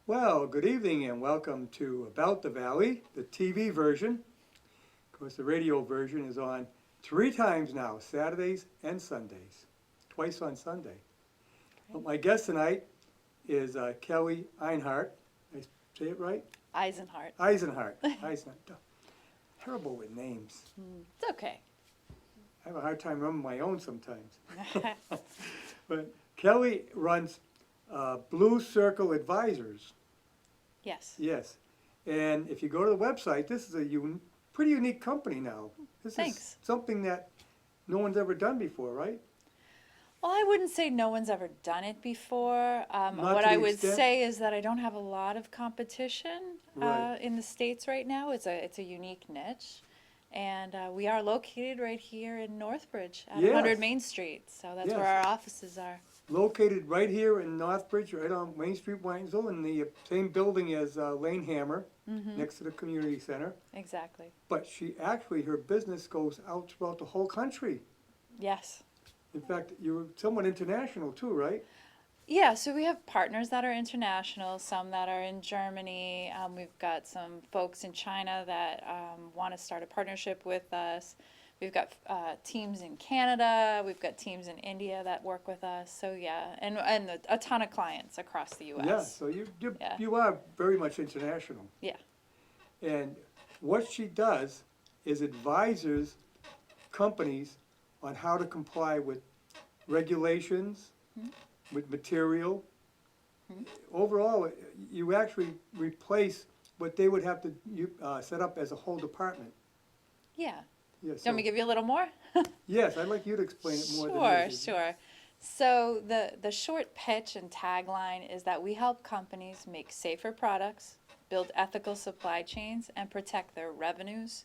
Well, good evening and welcome to About the Valley, the TV version. Of course, the radio version is on 3 times now, Saturdays and Sundays, twice on Sunday. But my guest tonight is Kelly Einhardt. Did I say it right? Eisenhardt. Eisenhardt. Eisenhardt. Terrible with names. It's okay. I have a hard time remembering my own sometimes. But Kelly runs Blue Circle Advisors. Yes. Yes, and if you go to the website, this is a pretty unique company now. This Thanks. is something that no one's ever done before, right? Well, I wouldn't say no one's ever done it before. Not What to I the would extent- say is that I don't have a lot of competition Right. in the States right now. It's a unique niche. And we are located right here in Northbridge at Yes. 100 Main Street. So that's where Yes. our offices are. Located right here in Northbridge, right on Main Street, Whitensville, in the same building as Lane Hammer, next to the community center. Exactly. But her business goes out throughout the whole country. Yes. In fact, you're somewhat international too, right? Yeah, so we have partners that are international, some that are in Germany. We've got some folks in China that want to start a partnership with us. We've got teams in Canada. We've got teams in India that work with us. So yeah, and a ton of clients across the U.S. Yeah, so Yeah. you are very much international. Yeah. And what she does is advises companies on how to comply with regulations, with material. Overall, you actually replace what they would have to set up as a whole department. Yeah. Yes, Do you want me to give you a little more? yes, I'd like you to explain it more than Sure, me. sure. So the short pitch and tagline is that we help companies make safer products, build ethical supply chains, and protect their revenues.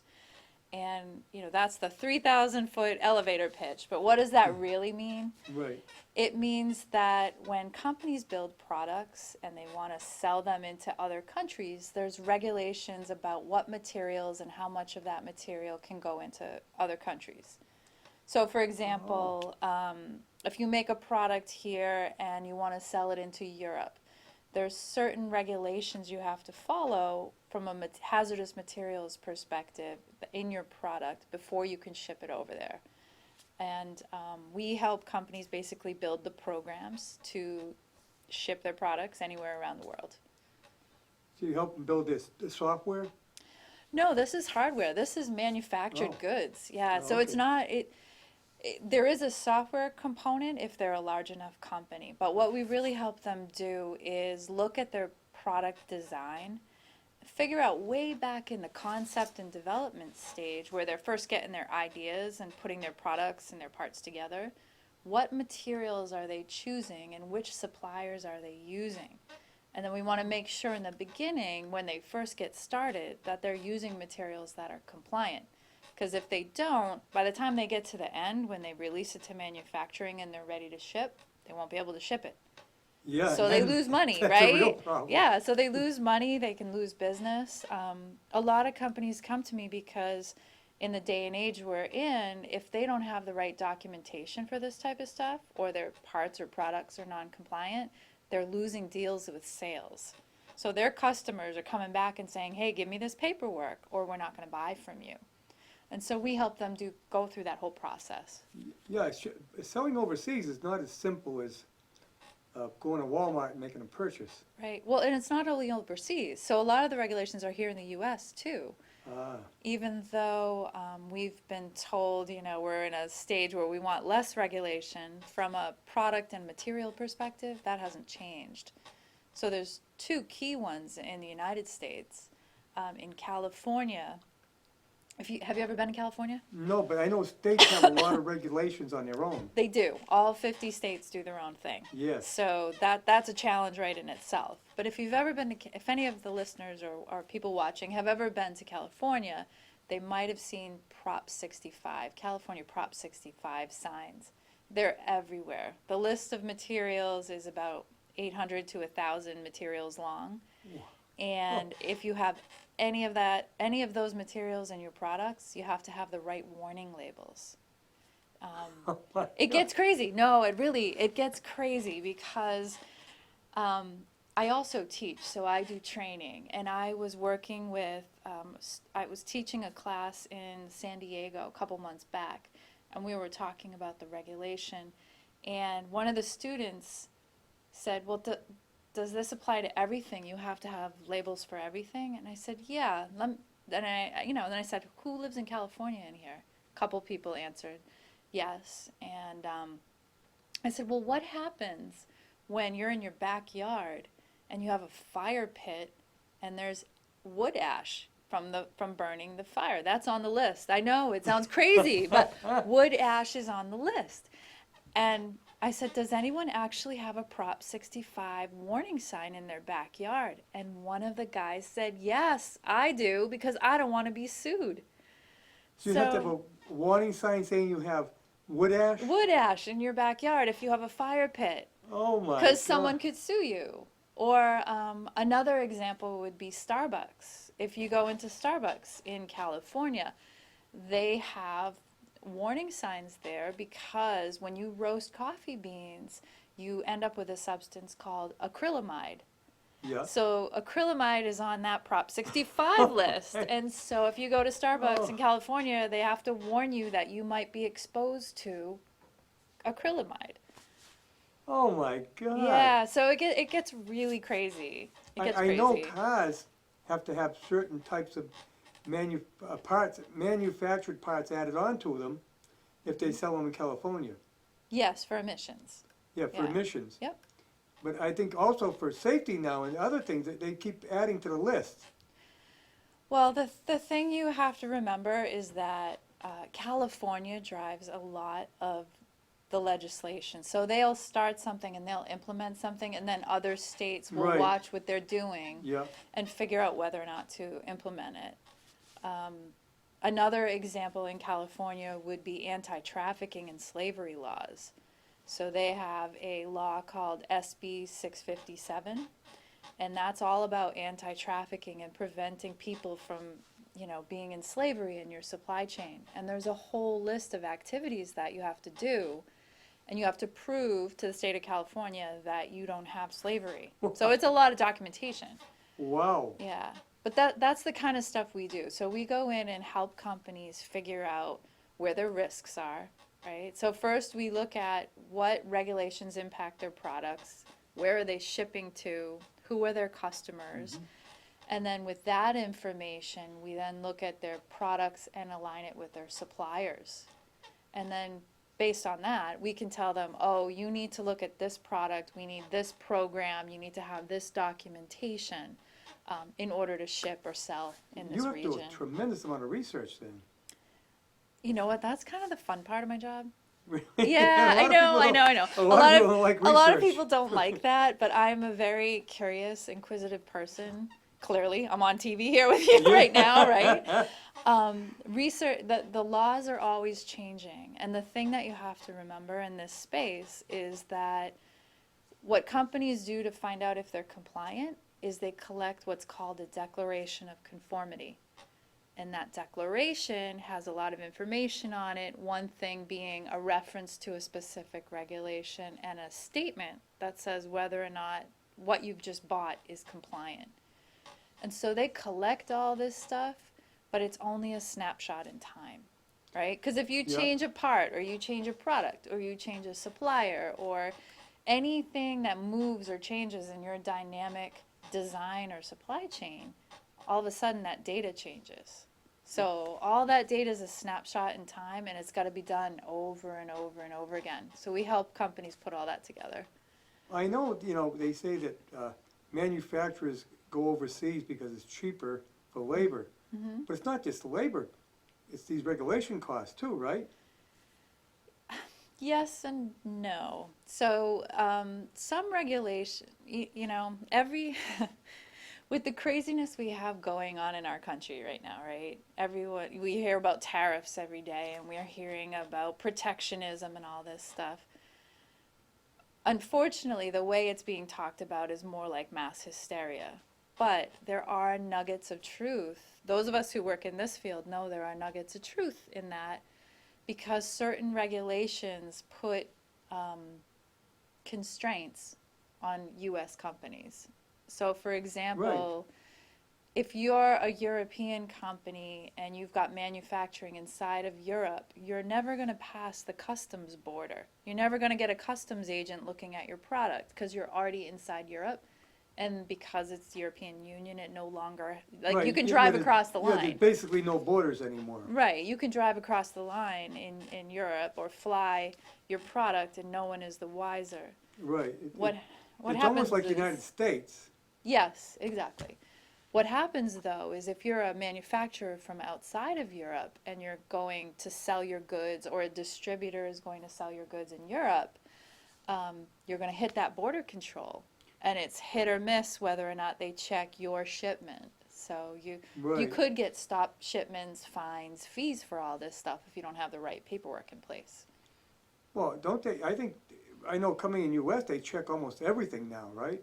And, that's the 3,000-foot elevator pitch. But what does that really mean? Right. It means that when companies build products and they want to sell them into other countries, there's regulations about what materials and how much of that material can go into other countries. So, for example, if you make a product here and you want to sell it into Europe, there's certain regulations you have to follow from a hazardous materials perspective in your product before you can ship it over there. And we help companies basically build the programs to ship their products anywhere around the world. So you help them build the software? No, this is hardware. This is manufactured Oh. goods. Yeah, Oh, so it's okay. not there is a software component if they're a large enough company. But what we really help them do is look at their product design, figure out way back in the concept and development stage where they're first getting their ideas and putting their products and their parts together, what materials are they choosing and which suppliers are they using? And then we want to make sure in the beginning, when they first get started, that they're using materials that are compliant. Because if they don't, by the time they get to the end, when they release it to manufacturing and they're ready to ship, they won't be able to ship it. Yeah. So they lose money, that's right? a real problem. Yeah, so they lose money, they can lose business. A lot of companies come to me because in the day and age we're in, if they don't have the right documentation for this type of stuff, or their parts or products are non-compliant, they're losing deals with sales. So their customers are coming back and saying, hey, give me this paperwork, or we're not going to buy from you. And so we help them go through that whole process. Yeah, selling overseas is not as simple as going to Walmart and making a purchase. Right. Well, and it's not only overseas. So a lot of the regulations are here in the U.S. too. Ah, Even though we've been told, we're in a stage where we want less regulation, from a product and material perspective, that hasn't changed. So there's two key ones in the United States. In California, have you ever been to California? no, but I know states have a lot of regulations on their own. They do. All 50 states do their own thing. Yes. So that's a challenge right in itself. But if you've ever been to, if any of the listeners or people watching have ever been to California, they might have seen Prop 65, California Prop 65 signs. They're everywhere. The list of materials is about 800 to 1,000 materials long. And if you have any of those materials in your products, you have to have the right warning labels. It gets crazy. No, it gets crazy because I also teach, so I do training, and I was working with, I was teaching a class in San Diego a couple months back, and we were talking about the regulation, and one of the students said, well, does this apply to everything? You have to have labels for everything? And I said, yeah. Then I said, who lives in California in here? A couple people answered yes, and I said, well, what happens when you're in your backyard and you have a fire pit and there's wood ash from burning the fire? That's on the list. I know it sounds crazy, but wood ash is on the list. And I said, does anyone actually have a Prop 65 warning sign in their backyard? And one of the guys said, yes, I do, because I don't want to be sued. So you have to have a warning sign saying you have wood ash? Wood ash in your backyard if you have a fire pit. Oh my God. Because someone could sue you. Or another example would be Starbucks. If you go into Starbucks in California, they have warning signs there because when you roast coffee beans, you end up with a substance called acrylamide. Yeah. So acrylamide is on that Prop 65 list. And so if you go to Starbucks in California, they have to warn you that you might be exposed to acrylamide. Oh my God. Yeah, so it gets really crazy. It gets I crazy. know cars have to have certain types of manufactured parts added onto them if they sell them in California. Yes, for emissions. Yeah, for Yeah. emissions. Yep. But I think also for safety now and other things that they keep adding to the list. Well, the thing you have to remember is that California drives a lot of the legislation. So they'll start something and they'll implement something, and then other states will Right. watch what they're doing Yeah. and figure out whether or not to implement it. Another example in California would be anti-trafficking and slavery laws. So they have a law called SB 657, and that's all about anti-trafficking and preventing people from, being in slavery in your supply chain. And there's a whole list of activities that you have to do, and you have to prove to the state of California that you don't have slavery. So it's a lot of documentation. Wow. Yeah, but that's the kind of stuff we do. So we go in and help companies figure out where their risks are, right? So first we look at what regulations impact their products, where are they shipping to, who are their customers, and then with that information, we then look at their products and align it with their suppliers. And then based on that, we can tell them, oh, you need to look at this product, we need this program, you need to have this documentation in order to ship or sell in this You have region. to do a tremendous amount of research then. You know what, that's kind of the fun part of my job. Really? Yeah, A lot of people I know. A lot of people don't like A lot of research. people don't like that, but I'm a very curious, inquisitive person. Clearly, I'm on TV here with you right now, right? Research, the laws are always changing, and the thing that you have to remember in this space is that what companies do to find out if they're compliant is they collect what's called a declaration of conformity. And that declaration has a lot of information on it, one thing being a reference to a specific regulation and a statement that says whether or not what you've just bought is compliant. And so they collect all this stuff, but it's only a snapshot in time, right? Because if you Yeah. change a part, or you change a product, or you change a supplier, or anything that moves or changes in your dynamic design or supply chain, all of a sudden that data changes. So all that data is a snapshot in time, and it's got to be done over and over and over again. So we help companies put all that together. I know, they say that manufacturers go overseas because it's cheaper for labor. But it's not just labor, it's these regulation costs too, right? Yes and no. So some regulation, every with the craziness we have going on in our country right now, right? We hear about tariffs every day, and we are hearing about protectionism and all this stuff. Unfortunately, the way it's being talked about is more like mass hysteria. But there are nuggets of truth. Those of us who work in this field know there are nuggets of truth in that, because certain regulations put constraints on U.S. companies. So, for example, if you're a European company and you've got manufacturing inside of Europe, you're never going to pass the customs border. You're never going to get a customs agent looking at your product because you're already inside Europe. And because it's the European Union, it no longer, like, Right, you can yeah, drive there's- across the Yeah, line. there's basically no borders anymore. Right, you can drive across the line in Europe or fly your product and no one is the wiser. Right. What It's happens almost like is, the United States. yes, exactly. What happens though is if you're a manufacturer from outside of Europe and you're going to sell your goods, or a distributor is going to sell your goods in Europe, you're going to hit that border control, and it's hit or miss whether or not they check your shipment. So you Right. could get stopped shipments, fines, fees for all this stuff if you don't have the right paperwork in place. Well, don't they, I know coming in US, they check almost everything now, right?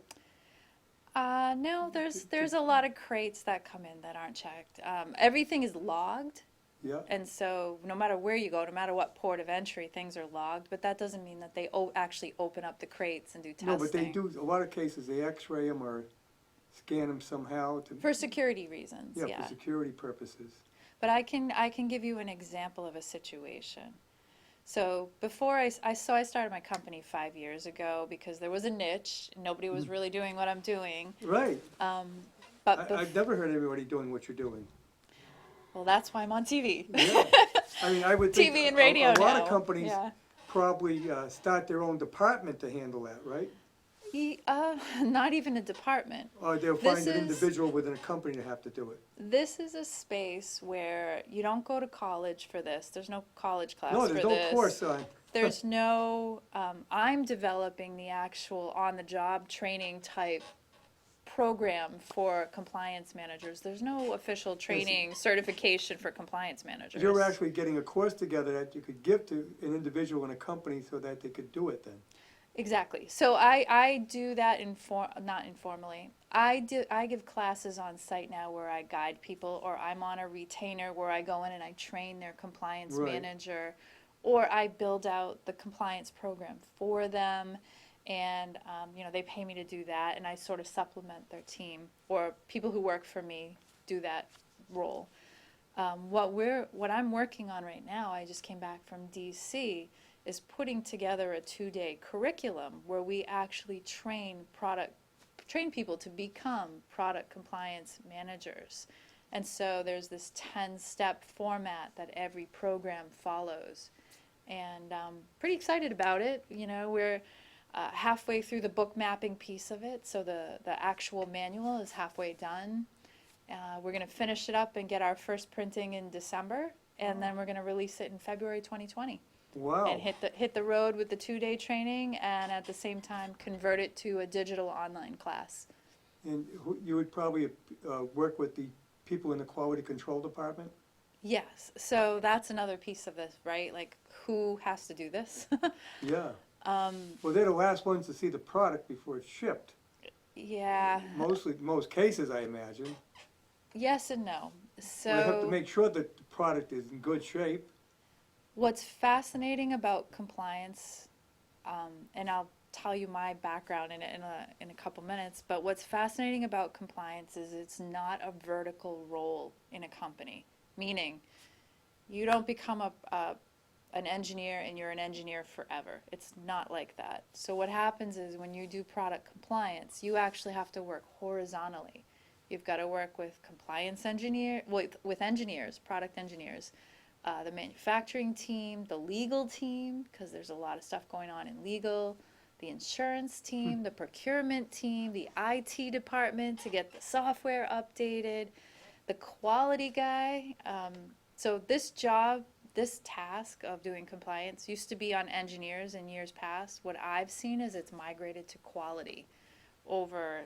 No, there's a lot of crates that come in that aren't checked. Everything is logged, Yeah. and so no matter where you go, no matter what port of entry, things are logged. But that doesn't mean that they actually open up the crates and do testing. No, but they do, a lot of cases, they x-ray them or scan them somehow to. For security reasons. Yeah, Yeah. for security purposes. But I can give you an example of a situation. So before I started my company 5 years ago because there was a niche. Nobody was really doing what I'm doing. Right. But I've never heard anybody doing what you're doing. well, that's why I'm on TV. Yeah. I mean, I would think TV and radio a lot now. of companies Yeah. probably start their own department to handle that, right? Not even a department. Or they'll This find an is- individual within a company to have to do it. This is a space where you don't go to college for this. There's no college class No, for there's no this. course on. There's no, I'm developing the actual on-the-job training type program for compliance managers. There's no official training certification for compliance managers. You're actually getting a course together that you could give to an individual in a company so that they could do it then. Exactly. So I do that not informally. I give classes on site now where I guide people, or I'm on a retainer where I go in and I train their compliance Right. manager, or I build out the compliance program for them, and they pay me to do that, and I sort of supplement their team, or people who work for me do that role. What I'm working on right now, I just came back from DC, is putting together a 2-day curriculum where we actually train people to become product compliance managers. And so there's this 10-step format that every program follows. And pretty excited about it. We're halfway through the book mapping piece of it, so the actual manual is halfway done. We're going to finish it up and get our first printing in December, and then we're going to release it in February 2020. Wow. And hit the road with the 2-day training, and at the same time convert it to a digital online class. And you would probably work with the people in the quality control department? Yes, so that's another piece of this, right? Like, who has to do this? Yeah. Well, they're the last ones to see the product before it's shipped. Yeah. Most cases, I imagine. Yes and no. They have to So make sure that the product is in good shape. what's fascinating about compliance, and I'll tell you my background in a couple minutes, but what's fascinating about compliance is it's not a vertical role in a company, meaning you don't become an engineer and you're an engineer forever. It's not like that. So what happens is when you do product compliance, you actually have to work horizontally. You've got to work with with engineers, product engineers, the manufacturing team, the legal team, because there's a lot of stuff going on in legal, the insurance team, the procurement team, the IT department to get the software updated, the quality guy. So this task of doing compliance used to be on engineers in years past. What I've seen is it's migrated to quality over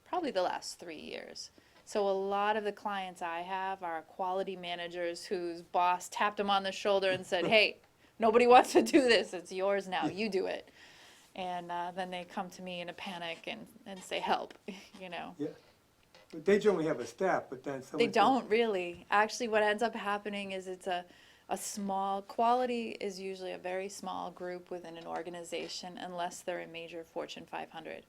probably the last 3 years. So a lot of the clients I have are quality managers whose boss tapped them on the shoulder and said, hey, nobody wants to do this. It's yours now. You do it. And then they come to me in a panic and say, help, Yeah. But they generally have a staff, but then some. They don't really. Actually, what ends up happening is it's a small, quality is usually a very small group within an organization unless they're a major Fortune 500.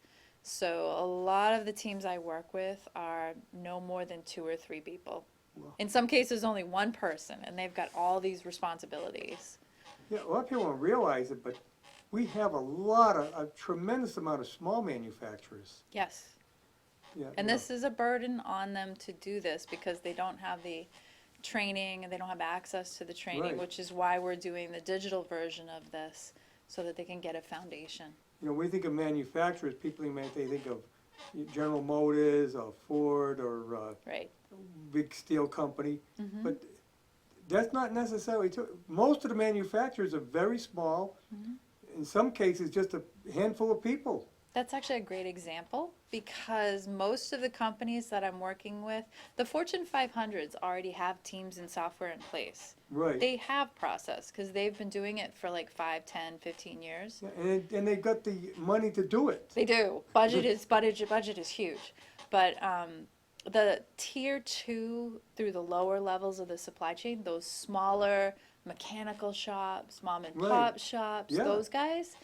So a lot of the teams I work with are no more than 2 or 3 people. Wow. In some cases, only one person, and they've got all these responsibilities. Yeah, a lot of people don't realize it, but we have a tremendous amount of small manufacturers. Yes. Yeah, And yeah. this is a burden on them to do this because they don't have the training and they don't have access to the training, Right. which is why we're doing the digital version of this so that they can get a foundation. You know, when we think of manufacturers, they think of General Motors or Ford or Right. big steel company, Mhm. but that's not necessarily true. Most of the manufacturers are very small, Mhm. in some cases just a handful of people. That's actually a great example because most of the companies that I'm working with, the Fortune 500s already have teams and software in place. Right. They have process because they've been doing it for like 5, 10, 15 years. Yeah, and they got the money to do it. They do. Budget is huge. But the tier 2 through the lower levels of the supply chain, those smaller mechanical shops, mom and pop Right. shops, Yeah. those guys,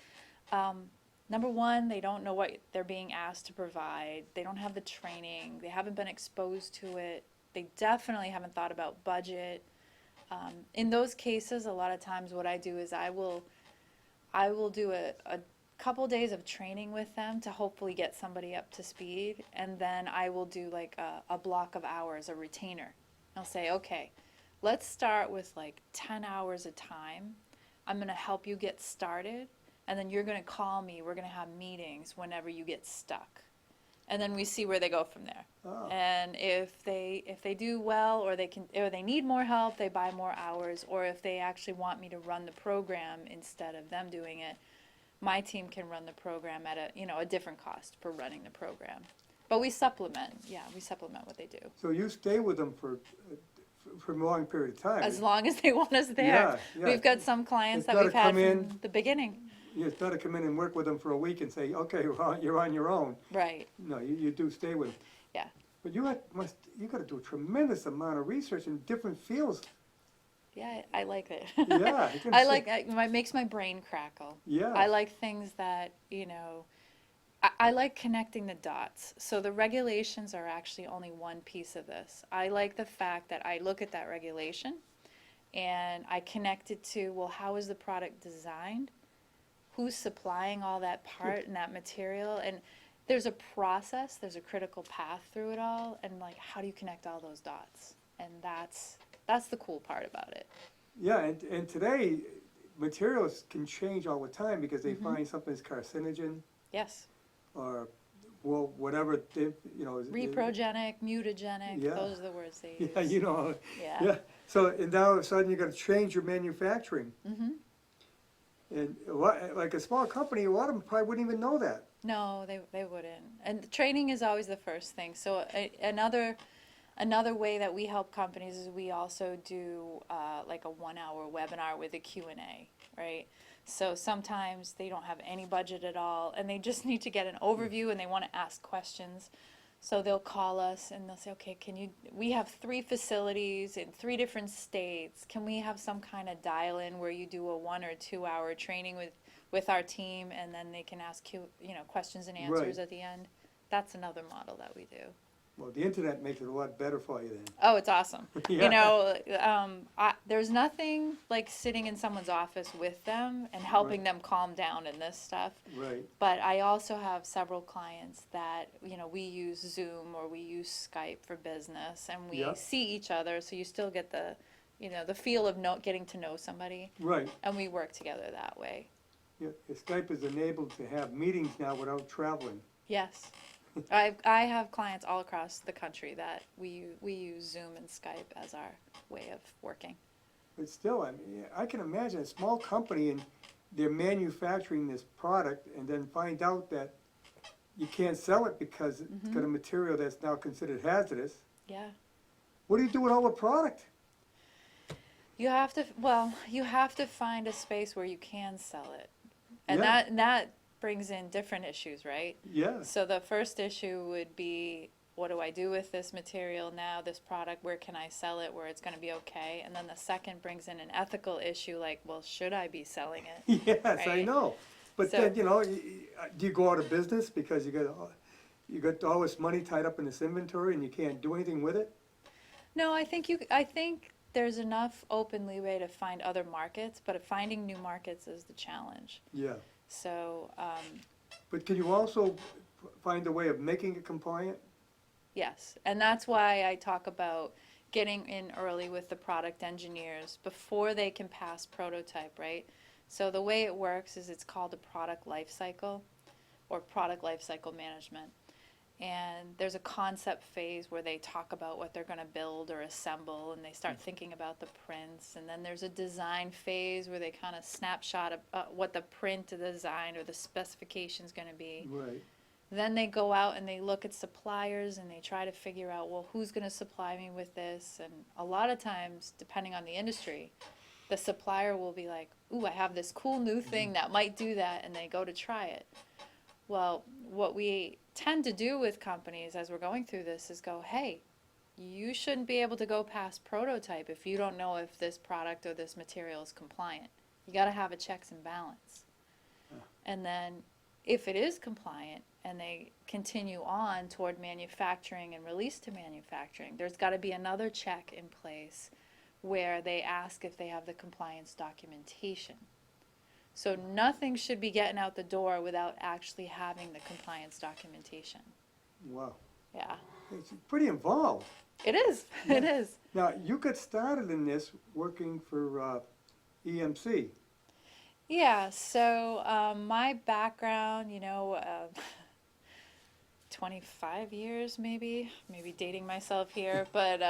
number one, they don't know what they're being asked to provide. They don't have the training. They haven't been exposed to it. They definitely haven't thought about budget. In those cases, a lot of times what I do is I will do a couple days of training with them to hopefully get somebody up to speed, and then I will do like a block of hours, a retainer. I'll say, okay, let's start with like 10 hours a time. I'm going to help you get started, and then you're going to call me. We're going to have meetings whenever you get stuck. And then we see where they go from there. Oh. And if they do well, or they need more help, they buy more hours, or if they actually want me to run the program instead of them doing it, my team can run the program at a different cost for running the program. But we supplement what they do. So you stay with them for a long period of time. As long as they want us there. Yeah, yeah. We've got some clients It's that gotta we've had come in. from the beginning. It's not to come in and work with them for a week and say, okay, well, you're on your own. Right. No, you do stay with them. Yeah. But you got to do a tremendous amount of research in different fields. Yeah, I like it. Yeah, you can I see- like it makes my brain crackle. Yeah. I like things that, I like connecting the dots. So the regulations are actually only one piece of this. I like the fact that I look at that regulation and I connect it to, well, how is the product designed? Who's supplying all that part and that material? And there's a process, there's a critical path through it all, and like, how do you connect all those dots? And that's the cool part about it. Yeah, and today, materials can change all the time because they find something that's carcinogen Yes. or, well, whatever, Reprogenic, mutagenic, Yeah. those are the words they use. Yeah, Yeah. yeah. So, and now all of a sudden you got to change your manufacturing. Mm-hmm. And like a small company, a lot of them probably wouldn't even know that. No, they wouldn't. And the training is always the first thing. So another way that we help companies is we also do like a 1-hour webinar with a Q&A, right? So sometimes they don't have any budget at all, and they just need to get an overview and they want to ask questions. So they'll call us and they'll say, okay, we have 3 facilities in 3 different states. Can we have some kind of dial-in where you do a 1 or 2 hour training with our team, and then they can ask questions and answers Right. at the end? That's another model that we do. Well, the internet makes it a lot better for you then. Oh, it's awesome. Yeah. There's nothing like sitting in someone's office with them and helping them calm down in this stuff. Right. But I also have several clients that, we use Zoom or we use Skype for business, and we Yeah. see each other, so you still get the feel of getting to know somebody, Right. and we work together that way. Yeah. Skype is enabled to have meetings now without traveling. Yes. I have clients all across the country that we use Zoom and Skype as our way of working. But still, I can imagine a small company and they're manufacturing this product and then find out that you can't sell it because it's got a material that's now considered hazardous. Yeah. What do you do with all the product? You have to find a space where you can sell it. And Yeah. that brings in different issues, right? Yeah. So the first issue would be, what do I do with this material now, this product? Where can I sell it where it's going to be okay? And then the second brings in an ethical issue like, well, should I be selling it? Yes, I Right. know. But So- then, do you go out of business because you got all this money tied up in this inventory and you can't do anything with it? No, I think there's enough open leeway to find other markets, but finding new markets is the challenge. Yeah. So, But can you also find a way of making it compliant? yes, and that's why I talk about getting in early with the product engineers before they can pass prototype, right? So the way it works is it's called a product life cycle or product life cycle management. And there's a concept phase where they talk about what they're going to build or assemble, and they start thinking about the prints. And then there's a design phase where they kind of snapshot what the print, the design, or the specification is going to be. Right. Then they go out and they look at suppliers and they try to figure out, well, who's going to supply me with this? And a lot of times, depending on the industry, the supplier will be like, ooh, I have this cool new thing that might do that, and they go to try it. Well, what we tend to do with companies as we're going through this is go, hey, you shouldn't be able to go past prototype if you don't know if this product or this material is compliant. You got to have a checks and balance. And then if it is compliant and they continue on toward manufacturing and release to manufacturing, there's got to be another check in place where they ask if they have the compliance documentation. So nothing should be getting out the door without actually having the compliance documentation. Wow. Yeah, It's pretty involved. it is. It is. Now, you got started in this working for EMC. Yeah, so my background, 25 years maybe dating myself here, but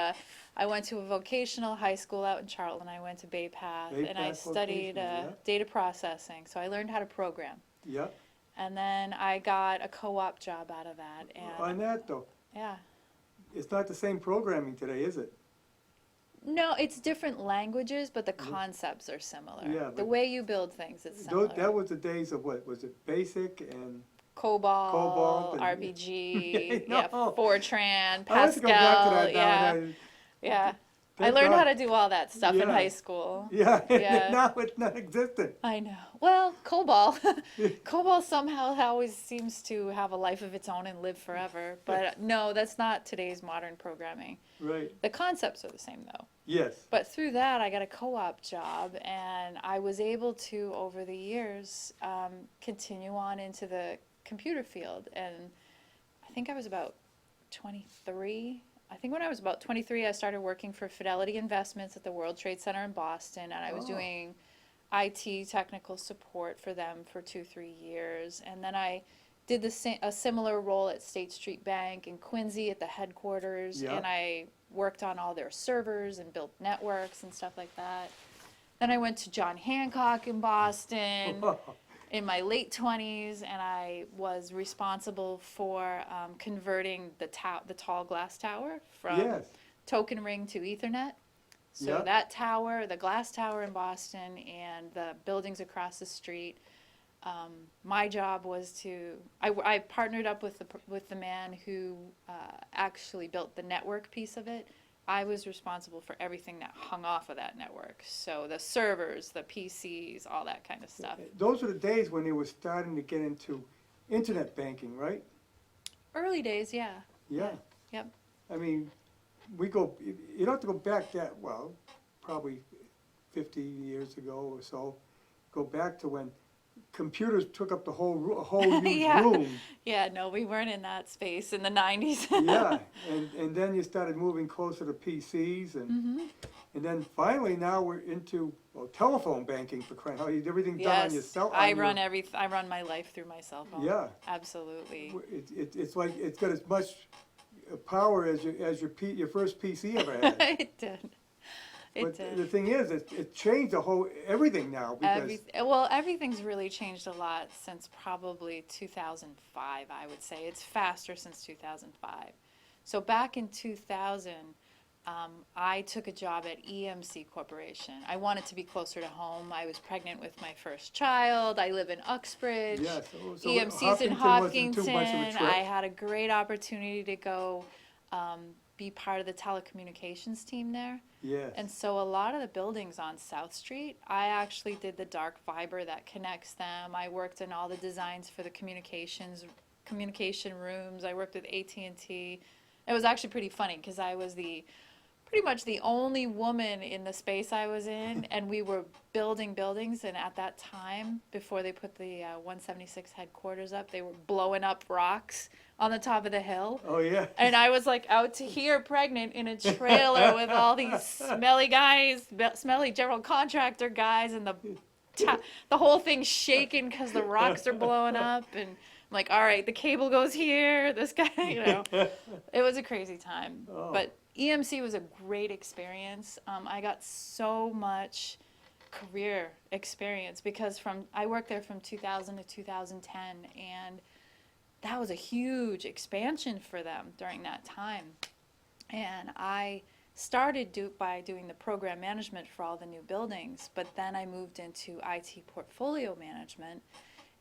I went to a vocational high school out in Charlton. I went to Bay Path, and I Path studied Vocational, yeah. data processing, so I learned how to program. Yep. And then I got a co-op job out of that, On and that, though, yeah. it's not the same programming today, is it? No, it's different languages, but the concepts are similar. Yeah, The but way you build things is similar. That was the days of what? Was it BASIC and... COBOL, and- RPG, Yeah, yeah, no. Fortran, I like to go back to Pascal, that now. yeah, and yeah. I Thank learned God. how to do all that stuff in Yeah. high school. Yeah, Yeah. now it's not existent. I know. Well, COBOL, COBOL somehow always seems to have a life of its own and live forever. But no, that's not today's modern programming. Right. The concepts are the same though. Yes. But through that, I got a co-op job, and I was able to, over the years, continue on into the computer field. And I think I was about 23. I think when I was about 23, I started working for Fidelity Investments at the World Trade Center in Boston, and I was Oh. doing IT technical support for them for 2-3 years. And then I did a similar role at State Street Bank in Quincy at the headquarters, Yeah. and I worked on all their servers and built networks and stuff like that. Then I went to John Hancock in Boston in my late 20s, and I was responsible for converting the tall glass tower from Yes. token ring to Ethernet. So Yeah. that tower, the glass tower in Boston, and the buildings across the street. My job was to I partnered up with the man who actually built the network piece of it. I was responsible for everything that hung off of that network. So the servers, the PCs, all that kind of stuff. Those were the days when they were starting to get into internet banking, right? Early days, yeah. Yeah. Yep. I mean, you don't have to go back that, well, probably 50 years ago or so. Go back to when computers took up the whole huge Yeah. room. Yeah, no, we weren't in that space in the 90s. Yeah, and then you started moving closer to PCs, and then finally now we're into telephone banking, for crying out loud. Everything done on your Yes, cell. I run my life through my cell phone. Yeah. Absolutely. It's like it's got as much power as your first PC ever had. It did. It But did. the thing is, it changed everything now because Everything's really changed a lot since probably 2005, I would say. It's faster since 2005. So back in 2000, I took a job at EMC Corporation. I wanted to be closer to home. I was pregnant with my first child. I live in Uxbridge. yes, so EMC's in wasn't too much of a Hopkinton. trip. I had a great opportunity to go be part of the telecommunications team there. Yes. And so a lot of the buildings on South Street, I actually did the dark fiber that connects them. I worked in all the designs for the communication rooms. I worked with AT&T. It was actually pretty funny because I was pretty much the only woman in the space I was in, and we were building buildings. And at that time, before they put the 176 headquarters up, they were blowing up rocks on the top of the hill. Oh, yeah. And I was like out to here pregnant in a trailer with all these smelly guys, smelly general contractor guys, and the whole thing's shaking because the rocks are blowing up. And I'm like, all right, the cable goes here, this guy, It was a crazy time. Oh. But EMC was a great experience. I got so much career experience because I worked there from 2000 to 2010, and that was a huge expansion for them during that time. And I started by doing the program management for all the new buildings, but then I moved into IT portfolio management,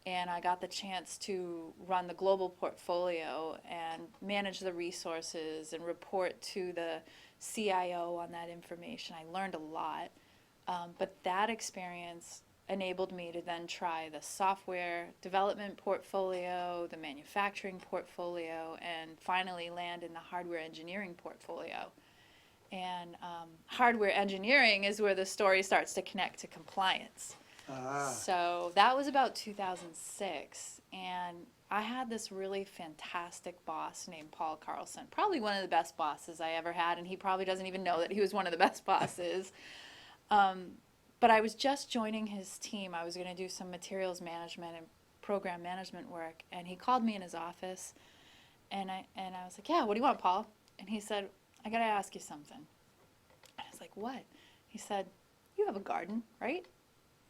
and I got the chance to run the global portfolio and manage the resources and report to the CIO on that information. I learned a lot, but that experience enabled me to then try the software development portfolio, the manufacturing portfolio, and finally land in the hardware engineering portfolio. And hardware engineering is where the story starts to connect to compliance. So that was about 2006, and I had this really fantastic boss named Paul Carlson, probably one of the best bosses I ever had, and he probably doesn't even know that he was one of the best bosses. But I was just joining his team. I was going to do some materials management and program management work, and he called me in his office, and I was like, yeah, what do you want, Paul? And he said, I got to ask you something. I was like, what? He said, you have a garden, right?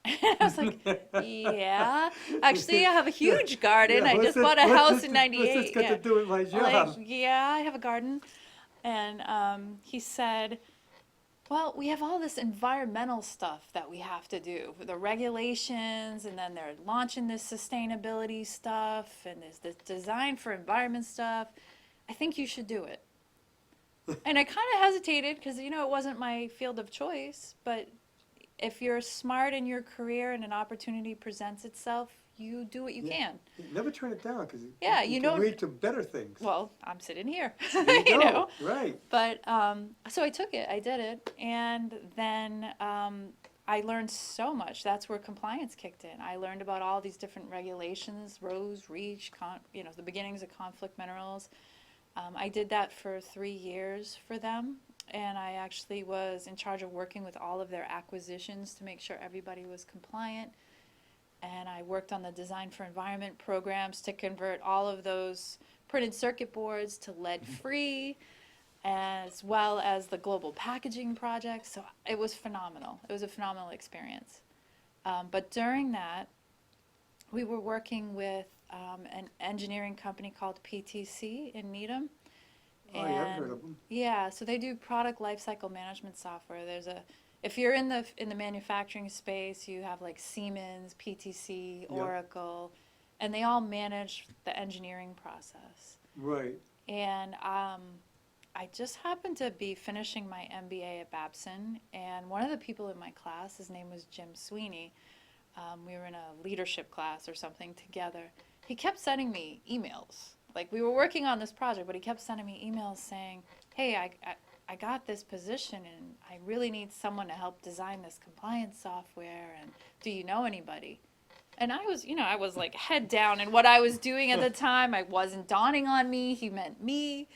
And I was like, yeah. Actually, I have a huge garden. Yeah, I just bought a house in 98. What's this got to do with my job? Like, yeah, I have a garden. And he said, well, we have all this environmental stuff that we have to do, the regulations, and then they're launching this sustainability stuff, and there's this design for environment stuff. I think you should do it. And I kind of hesitated because, it wasn't my field of choice, but if you're smart in your career and an opportunity presents itself, you do what you can. Never turn it down because you can lead to better things. Well, I'm sitting here, There you go. Right. But so I took it, I did it, and then I learned so much. That's where compliance kicked in. I learned about all these different regulations, ROSE, REACH, the beginnings of conflict minerals. I did that for 3 years for them. And I actually was in charge of working with all of their acquisitions to make sure everybody was compliant. And I worked on the design for environment programs to convert all of those printed circuit boards to lead-free, as well as the global packaging project. So it was phenomenal. It was a phenomenal experience. But during that, we were working with an engineering company called PTC in Needham. Oh, yeah, I've heard of them. Yeah, so they do product lifecycle management software. If you're in the manufacturing space, you have like Siemens, PTC, Yep. Oracle, and they all manage the engineering process. Right. And I just happened to be finishing my MBA at Babson, and one of the people in my class, his name was Jim Sweeney. We were in a leadership class or something together. He kept sending me emails. Like, we were working on this project, but he kept sending me emails saying, hey, I got this position, and I really need someone to help design this compliance software, and do you know anybody? And I was like head down in what I was doing at the time. I wasn't dawning on me. He meant me.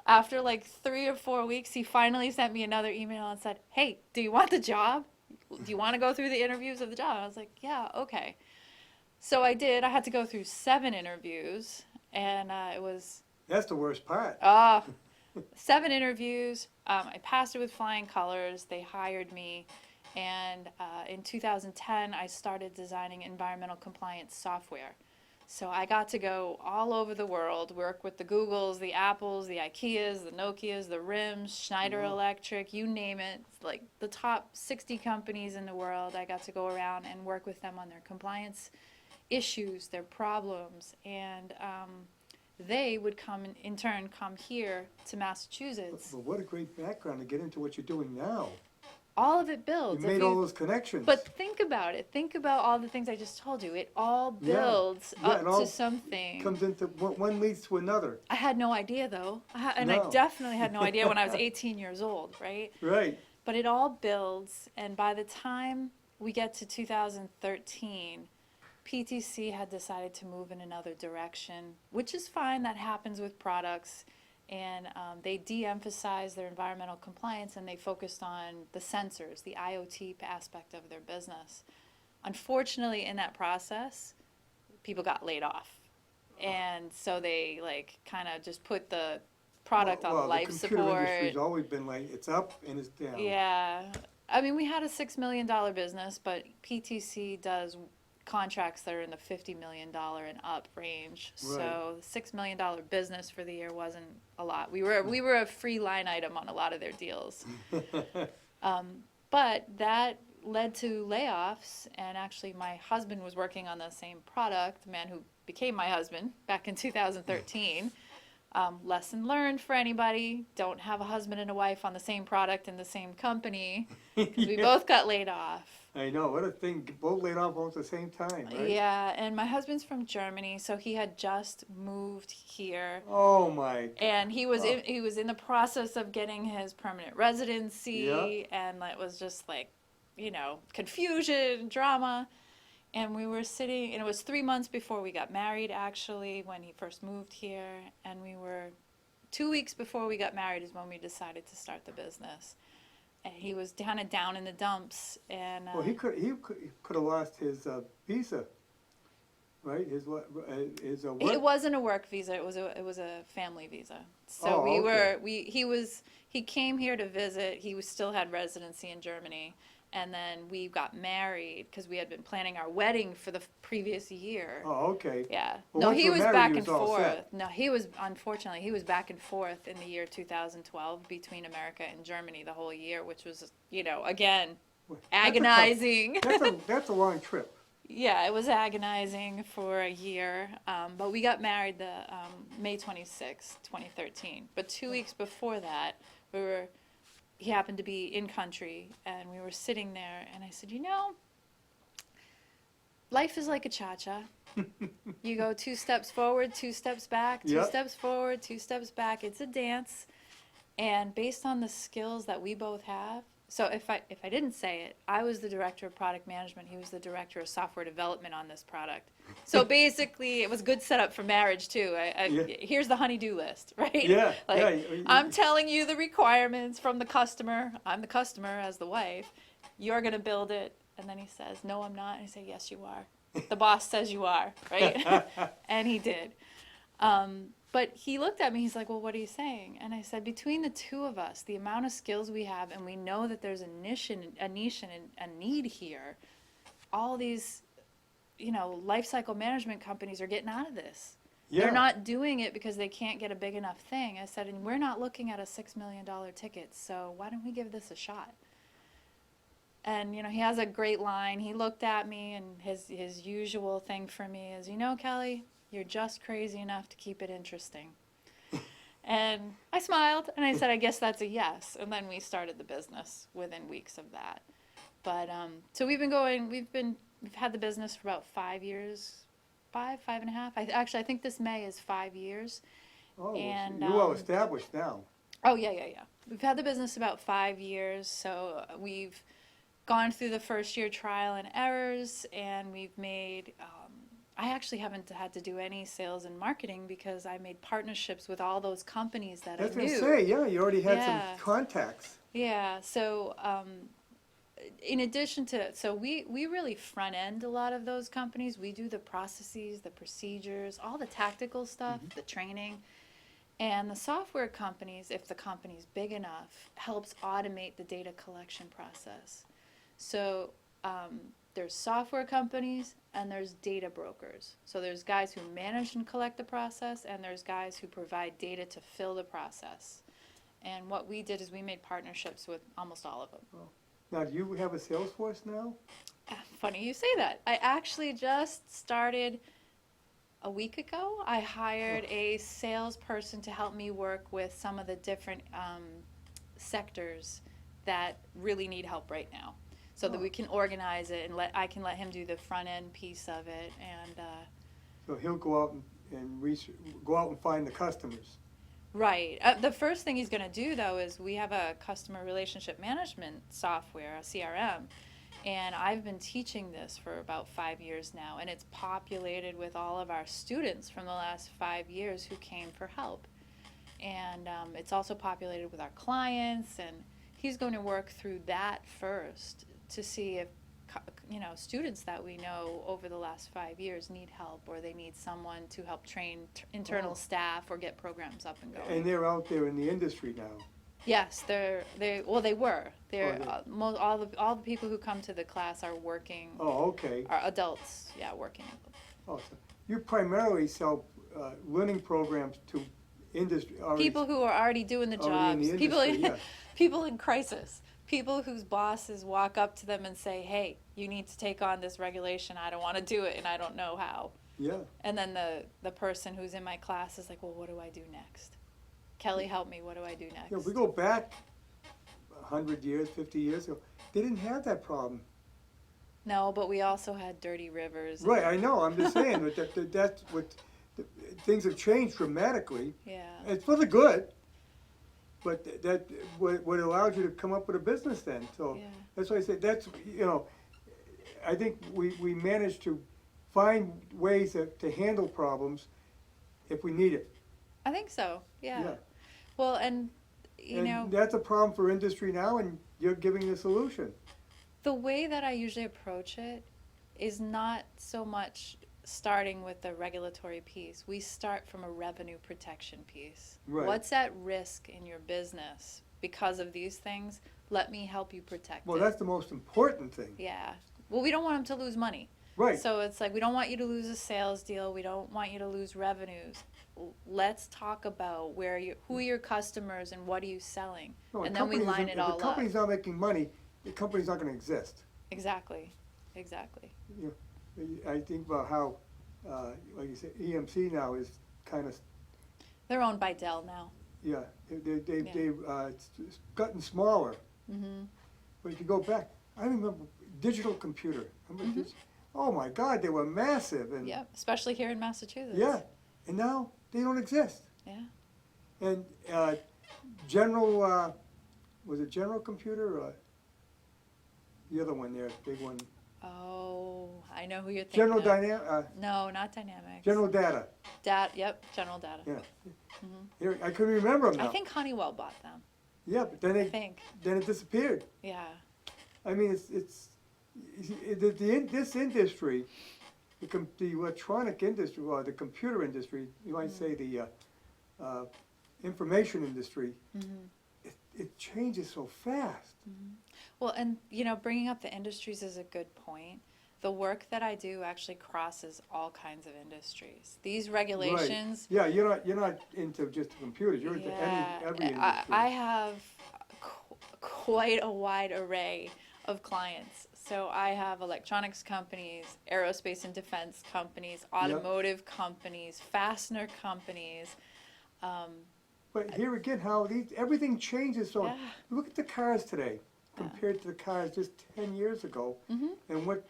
After like 3 or 4 weeks, he finally sent me another email and said, hey, do you want the job? Do you want to go through the interviews of the job? I was like, yeah, okay. So I did. I had to go through 7 interviews. And it was... That's the worst part. 7 interviews. I passed it with flying colors. They hired me. And in 2010, I started designing environmental compliance software. So I got to go all over the world, work with the Googles, the Apples, the Ikeas, the Nokias, the RIMs, Schneider Electric, you name it. Like the top 60 companies in the world, I got to go around and work with them on their compliance issues, their problems, and they would come, in turn, come here to Massachusetts. But what a great background to get into what you're doing now. All of it You builds. made all those connections. But think about it. Think about all the things I just told you. It all builds Yeah, up it all to something. comes into, one leads to another. I had no idea, though. I No. definitely had no idea when I was 18 years old, right? Right. But it all builds, and by the time we get to 2013, PTC had decided to move in another direction, which is fine. That happens with products. And they de-emphasized their environmental compliance, and they focused on the sensors, the IoT aspect of their business. Unfortunately, in that process, people got laid off. And so they kind of just put the product on life support. The computer industry's always been like, it's up and it's down. Yeah. I mean, we had a $6 million business, but PTC does contracts that are in the $50 million and up range. Right. So the $6 million business for the year wasn't a lot. We were a free line item on a lot of their deals. But that led to layoffs, and actually my husband was working on the same product, the man who became my husband back in 2013. Lesson learned for anybody: don't have a husband and a wife on the same product in the same company, because we both got laid off. I know, what a thing, both laid off almost at the same time, right? Yeah, and my husband's from Germany, so he had just moved here. Oh my. And he was in the process of getting his permanent residency, and it was just like, confusion, drama. And we were sitting, and it was 3 months before we got married, actually, when he first moved here. And 2 weeks before we got married is when we decided to start the business. And he was kind of down in the dumps, and Well, he could have lost his visa, right? His what? It wasn't a work visa. It was a family visa. So he came here to visit. He still had residency in Germany, and then we got married because we had been planning our wedding for the previous year. Oh, okay. Yeah. Well, No, once he you were was married, back he and was all forth. set. No, unfortunately, he was back and forth in the year 2012 between America and Germany the whole year, which was, again, agonizing. That's a long trip. Yeah, it was agonizing for a year, but we got married May 26, 2013. But 2 weeks before that, he happened to be in country, and we were sitting there, and I said, life is like a cha-cha. You go 2 steps forward, 2 steps back, 2 steps forward, 2 steps back. It's a dance, and based on the skills that we both have. So if I didn't say it, I was the director of product management. He was the director of software development on this product. So basically, it was a good setup for marriage too. Here's the honey-do list, right? Yeah. I'm telling you the requirements from the customer. I'm the customer as the wife. You're gonna build it, and then he says, "No, I'm not." And I say, "Yes, you are. The boss says you are, right?" And he did. But he looked at me, he's like, "Well, what are you saying?" And I said, between the two of us, the amount of skills we have, and we know that there's a niche and a need here, all these, life cycle management companies are getting out of this. Yeah. They're not doing it because they can't get a big enough thing. I said, and we're not looking at a $6 million ticket, so why don't we give this a shot? And, he has a great line. He looked at me, and his usual thing for me is, Kelly, you're just crazy enough to keep it interesting. And I smiled, and I said, I guess that's a yes. And then we started the business within weeks of that. But so we've had the business for about 5 years, 5.5. I think this May is 5 years. Oh, and you're well established now. Oh, yeah. We've had the business about 5 years, so we've gone through the first year trial and errors, and we've made... I actually haven't had to do any sales and marketing because I made partnerships with all those companies that I knew. That's what I say, you already had some contacts. Yeah, so in addition to, we really front end a lot of those companies. We do the processes, the procedures, all the tactical stuff, the training. And the software companies, if the company's big enough, helps automate the data collection process. So there's software companies and there's data brokers. So there's guys who manage and collect the process, and there's guys who provide data to fill the process. And what we did is we made partnerships with almost all of them. Oh. Now, do you have a sales force now? Funny you say that. I actually just started a week ago, I hired a salesperson to help me work with some of the different sectors that really need help right now, so that we can organize it and I can let him do the front end piece of it, and So he'll go out and go out and find the customers. right. The first thing he's going to do, though, is we have a customer relationship management software, a CRM, and I've been teaching this for about 5 years now, and it's populated with all of our students from the last 5 years who came for help. And it's also populated with our clients, and he's going to work through that first to see if students that we know over the last 5 years need help, or they need someone to help train internal staff or get programs up and going. And they're out there in the industry now. Yes, they were. All the people who come to the class are working. Oh, okay. Are adults, yeah, working. Oh, so you primarily sell learning programs to industry. People who are already doing the jobs. In the People industry, yeah. people in crisis. People whose bosses walk up to them and say, "Hey, you need to take on this regulation. I don't want to do it, and I don't know how." Yeah. And then the person who's in my class is like, "Well, what do I do next? Kelly, help me. What do I do next?" Yeah, we go back 100 years, 50 years ago. They didn't have that problem. No, but we also had dirty rivers. Right, I know. I'm just saying that's what things have changed dramatically. Yeah. It's for the good, but that what allowed you to come up with a business then. So Yeah. that's why I say I think we managed to find ways to handle problems if we need it. I think so. Yeah. Yeah. Well, and you know, that's a problem for industry now, and you're giving the solution. the way that I usually approach it is not so much starting with the regulatory piece. We start from a revenue protection piece. Right. What's at risk in your business because of these things? Let me help you protect Well, it. that's the most important thing. Yeah. Well, we don't want them to lose money. Right. So it's like, we don't want you to lose a sales deal. We don't want you to lose revenues. Let's talk about who are your customers and what are you selling? No, And then we line it all If up. the company's not making money, the company's not going to exist. Exactly. Exactly. I think about how, like you said, EMC now is kind of, They're owned by Dell now. yeah, they've Yeah. it's gotten smaller. Mm-hmm. But if you go back, I remember digital computer. Mm-hmm. Oh my God, they were massive. And Yep, especially here in Massachusetts. yeah, and now they don't exist. Yeah. And General, was it General Computer or the other one there, big one? Oh, I know who you're thinking General of. No, not Dynamics. General Data. Yep, General Data. Yeah. Mm-hmm. Here, I couldn't remember them now. I think Honeywell bought them. Yeah, but then it disappeared. Yeah. I mean, this industry, the electronic industry, or the computer industry, you might say the information industry, Mm-hmm. it changes so fast. Mm-hmm. Well, and bringing up the industries is a good point. The work that I do actually crosses all kinds of industries. These regulations. Right. Yeah, you're not into just the computers. You're into every industry. I have quite a wide array of clients. So I have electronics companies, aerospace and defense companies, automotive companies, fastener companies. But here again, how everything changes. So Yeah. look at the cars today compared to the cars just 10 years ago. Mm-hmm. And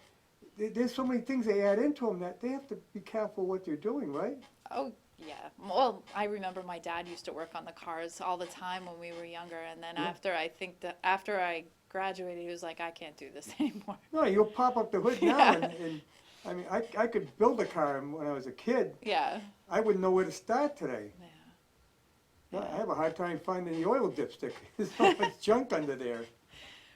there's so many things they add into them that they have to be careful what they're doing, right? Oh, yeah. Well, I remember my dad used to work on the cars all the time when we were younger. And then after I graduated, he was like, I can't do this anymore. No, you'll pop up the hood now, Yeah. and I mean, I could build a car when I was a kid. Yeah. I wouldn't know where to start today. Yeah. I have a hard time finding the oil dipstick. There's so much junk under there.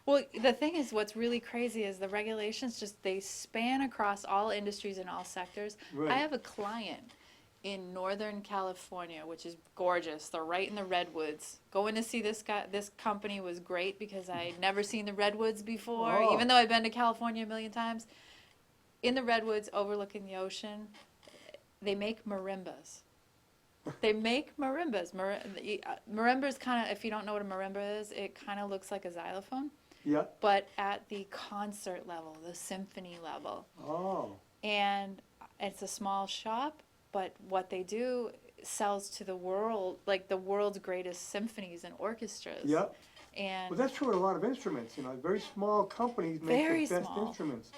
Well, the thing is, what's really crazy is the regulations they span across all industries and all sectors. Right. I have a client in Northern California, which is gorgeous. They're right in the redwoods. Going to see this company was great because I'd never seen the redwoods before, Oh. even though I've been to California a million times. In the redwoods, overlooking the ocean, they make marimbas. They make marimbas. Marimbas kind of, if you don't know what a marimba is, it kind of looks like a xylophone. Yeah. But at the concert level, the symphony level. Oh. And it's a small shop, but what they do sells to the world, like the world's greatest symphonies and orchestras. Yeah. And Well, that's true with a lot of instruments, you know, very small companies make Very the best small. instruments.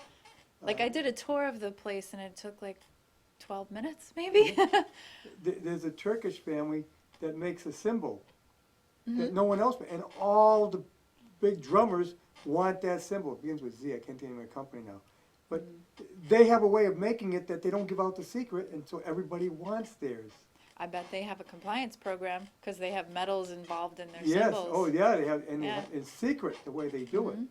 like I did a tour of the place and it took like 12 minutes maybe. There's a Turkish family that makes a cymbal Mm-hmm. that no one else, and all the big drummers want that cymbal. It begins with Z, I can't tell you my company now. But they have a way of making it that they don't give out the secret, and so everybody wants theirs. I bet they have a compliance program because they have metals involved in their Yes, symbols. oh yeah, they have, and Yeah. it's secret the way they do it. Mhm.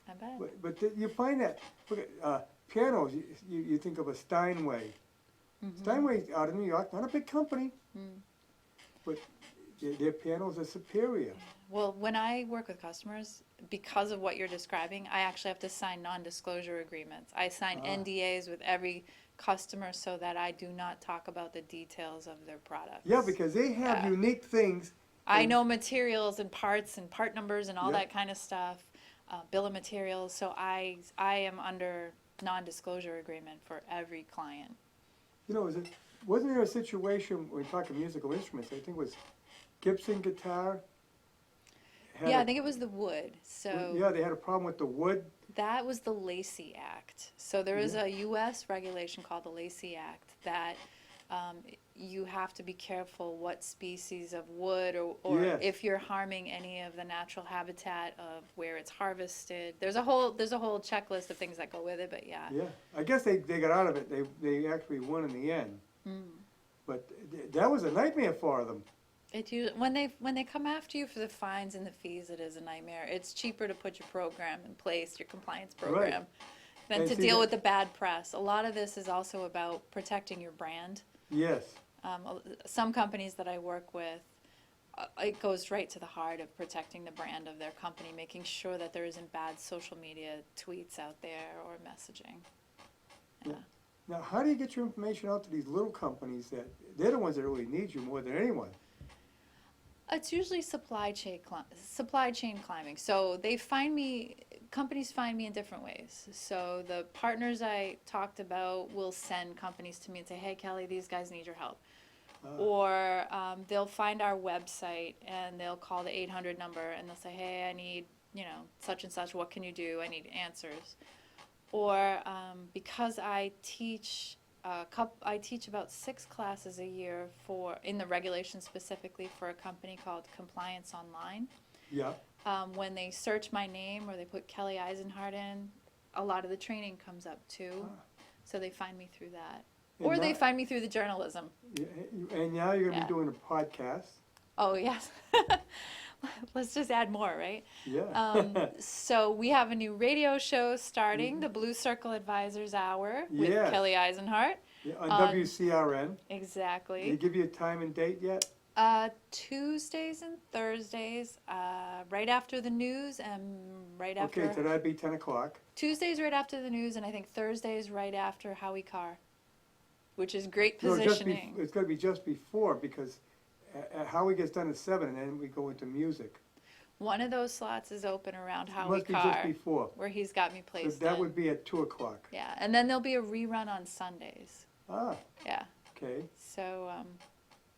I bet. But you find that, look at pianos, you think of a Steinway. Mhm. Steinway's out of New York, not a big company, but their pianos are superior. Well, when I work with customers, because of what you're describing, I actually have to sign non-disclosure agreements. I sign NDAs with every customer so that I do not talk about the details of their products. Yeah, because they have Yeah. unique things. I know materials and parts and part numbers and all Yeah. that kind of stuff, bill of materials, so I am under non-disclosure agreement for every client. You know, wasn't there a situation, when we're talking musical instruments, I think it was Gibson guitar? Yeah, I think it was the wood, so. Yeah, they had a problem with the wood. That was the Lacey Act. So there is a U.S. regulation called the Lacey Act that you have to be careful what species of wood or Yes. if you're harming any of the natural habitat of where it's harvested. There's a whole checklist of things that go with it, but yeah. Yeah, I guess they got out of it. They actually won in the end. But that was a nightmare for them. When they come after you for the fines and the fees, it is a nightmare. It's cheaper to put your program in place, your compliance program, than And to see deal that- with the bad press. A lot of this is also about protecting your brand. Yes. Some companies that I work with, it goes right to the heart of protecting the brand of their company, making sure that there isn't bad social media tweets out there or messaging. Yeah. Now, how do you get your information out to these little companies that they're the ones that really need you more than anyone? It's usually supply chain climbing. So companies find me in different ways. So the partners I talked about will send companies to me and say, hey, Kelly, these guys need your help. Or they'll find our website and they'll call the 800 number and they'll say, hey, I need, such and such, what can you do? I need answers. Or because I teach about 6 classes a year in the regulations specifically for a company called Compliance Online. Yeah. When they search my name or they put Kelly Eisenhardt in, a lot of the training comes up too. So they find me through that. And Or they now- find me through the journalism. Yeah, and now you're going to Yeah. be doing a podcast. Oh, yes. Let's just add more, right? Yeah. So we have a new radio show starting, the Blue Circle Advisors Hour with Yes. Kelly Eisenhardt. Yeah, on on- WCRN. Exactly. Did they give you a time and date yet? Tuesdays and Thursdays, right after the news and right after. Okay, so that'd be 10 o'clock. Tuesdays right after the news, and I think Thursdays right after Howie Carr, which is great No, positioning. it's going to be just before because Howie gets done at 7 and then we go into music. One of those slots is open around It Howie must be just Carr, before. where he's got me So placed that in. would be at 2 o'clock. Yeah, and then there'll be a rerun on Sundays. Ah, Yeah, okay. so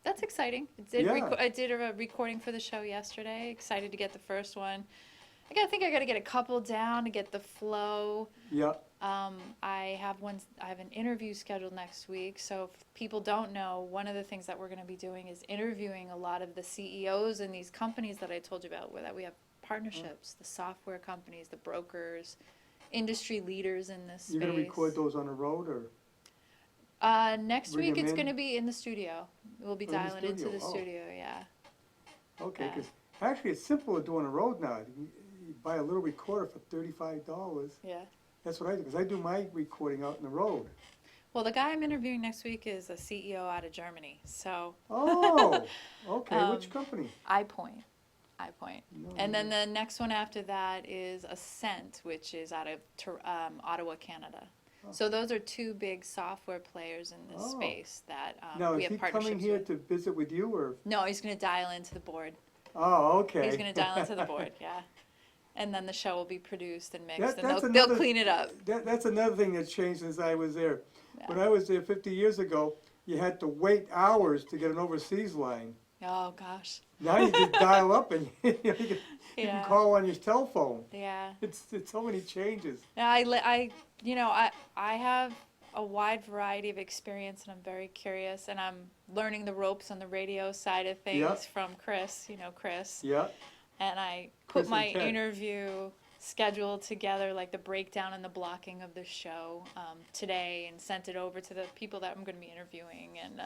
that's exciting. Yeah. I did a recording for the show yesterday. Excited to get the first one. I think I got to get a couple down to get the flow. Yeah. I have an interview scheduled next week. So if people don't know, one of the things that we're going to be doing is interviewing a lot of the CEOs in these companies that I told you about, where that we have partnerships, the software companies, the brokers, industry leaders in this space. You're going to record those on the road or? Next Bring week them it's in? going to be in the studio. We'll be Oh, in the dialing into studio. the Oh. studio, yeah. Okay, Yeah. because actually it's simple to do on the road now. You buy a little recorder for $35. Yeah. That's what I do, because I do my recording out in the road. Well, the guy I'm interviewing next week is a CEO out of Germany. So Oh, okay. Which Um, company? iPoint. No, And then the next one after that is Ascent, which is out of Ottawa, Canada. So those are 2 big software players in this Oh. space that Now, we is have he partnerships coming here with. to visit with you or? No, he's going to dial into the board. Oh, okay. He's going to dial into the board, yeah. And then the show will be produced and mixed, That- and that's they'll another- clean it up. That's another thing that's changed since I was there. Yeah. When I was there 50 years ago, you had to wait hours to get an overseas line. Oh gosh. Now you just dial up and you can Yeah. call on your cell phone. Yeah. It's so many changes. I have a wide variety of experience, and I'm very curious, and I'm learning the ropes on the radio side of things Yeah. from Chris. You know Chris. Yeah. And I Chris put my and Ted. interview schedule together, like the breakdown and the blocking of the show today, and sent it over to the people that I'm going to be interviewing, and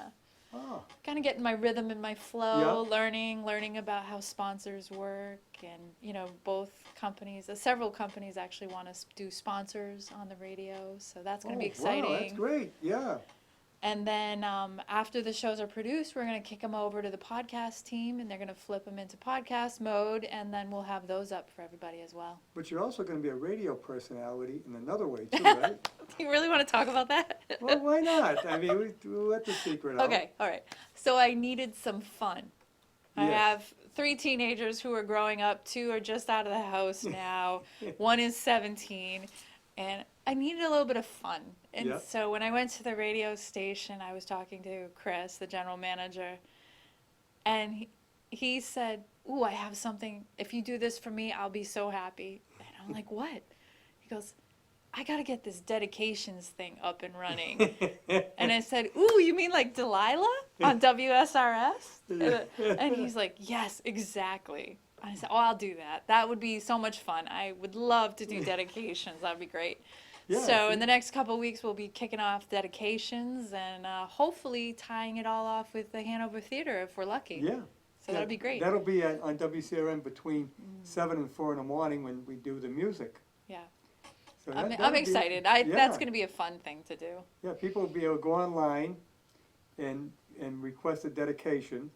Oh, kind of getting my rhythm and my flow, learning about how sponsors work, and both companies, several companies actually want to do sponsors on the radio, so that's going to be exciting. Wow, that's great. Yeah. And then after the shows are produced, we're going to kick them over to the podcast team, and they're going to flip them into podcast mode, and then we'll have those up for everybody as well. But you're also going to be a radio personality in another way too, right? Do you really want to talk about that? Well, why not? I mean, we'll let the secret out. Okay, all right. So I needed some fun. I Yes. have 3 teenagers who are growing up. 2 are just out of the house now. 1 is 17. And I needed a little bit of fun. And Yep. so when I went to the radio station, I was talking to Chris, the general manager. And he said, "Ooh, I have something. If you do this for me, I'll be so happy." And I'm like, "What?" He goes, "I got to get this dedications thing up and running." And I said, "Ooh, you mean like Delilah on WSRS?" And he's like, "Yes, exactly." And I said, "Oh, I'll do that. That would be so much fun. I would love to do dedications. That would be great." Yeah, So in the next couple of weeks, we'll be kicking off dedications and hopefully tying it all off with the Hanover Theater if we're lucky. Yeah. So that'll be great. That'll be on WCRM between 7 and 4 in the morning when we do the music. Yeah. So I'm that'll be- excited. yeah. That's going to be a fun thing to do. Yeah, people will be able to go online and request a dedication,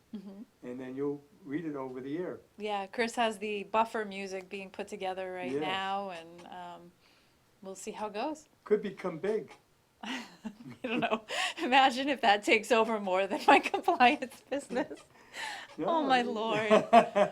and then you'll read it over the air. Yeah, Chris has the buffer music being put together right Yes. now, and we'll see how it goes. Could become big. I don't know. Imagine if that takes over more than my compliance business. Oh, my Lord.